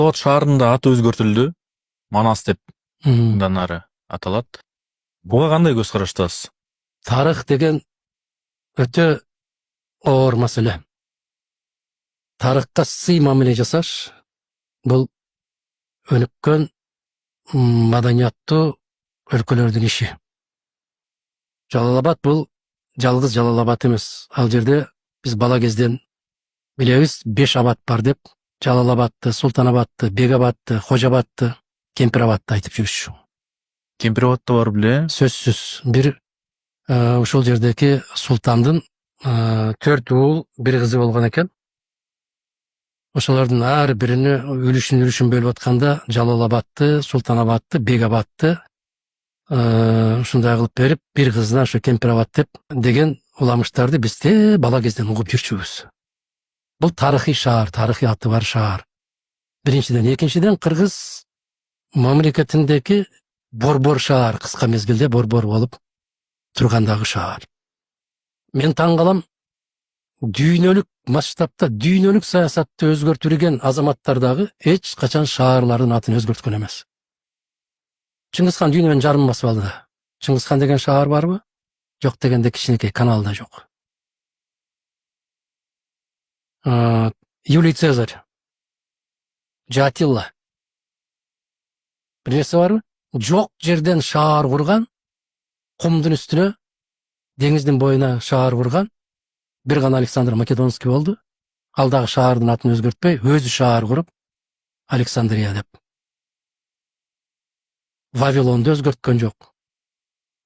Жалал-Абад шаарында аты өзгөртүлдү. Манас деп Мгм. мындан ары аталат. Буга кандай көз караштасыз? Тарых деген өтө оор маселе. Тарыхка сый мамиле жасаш бул өнүккөн маданияттуу өлкөлөрдүн иши. Жалал-Абад бул жалгыз Жалал-Абад эмес. Ал жерде биз бала кезден билебиз 5 абад бар деп. Жалал-Абадты, Султан-Абадты, Бек-Абадты, Кожо-Абадты, Кемпир-Абадты айтып жүрүшчү. Кемпир-Абадта бар беле? Сөзсүз бир ушул жердеки султандын 4 уул, бир кызы болгон экен. Ошолордун ар бирине үлүшүн бөлүп атканда Жалал-Абадты, Султан-Абадты, Бек-Абадты ушундай кылып берип, бир кызына ошо Кемпир-Абад деп деген уламыштарды бизде бала кезден угуп жүрчүбүз. Бул тарыхый шаар, тарыхый аты бар шаар. Биринчиден, экинчиден кыргыз мамлекетиндеки борбор шаар, кыска мезгилде борбор болуп тургандагы шаар. Мен таң калам, дүйнөлүк масштабта, дүйнөлүк саясатты өзгөртүлгөн азаматтардагы эч качан шаарлардын атын өзгөрткөн эмес. Чыңгызхан дүйнөнүн жарымын басып алды да. Чыңгызхан деген шаар барбы? Жок дегенде кичинекей канал да жок. Юлий Цезарь, Жатилла. Бир нерсе барбы? Жок жерден шаар курган, кумдун үстүнө, деңиздин боюна шаар курган бир гана Александр Македонский болду. Ал дагы шаардын атын өзгөртпөй, өзү шаар куруп, Александрия деп. Вавилонду өзгөрткөн жок.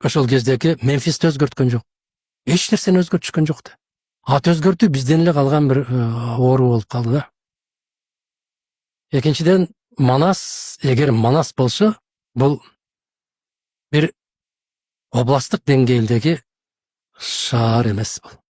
Ошол кездеки Мемфисти өзгөрткөн жок. Эч нерсени өзгөртүшкөн жок да. Ат өзгөртүү бизден эле калган бир оору болуп калды да. Экинчиден, Манас, эгер Манас болсо, бул бир областтык деңгээлдеги шаар эмес бул.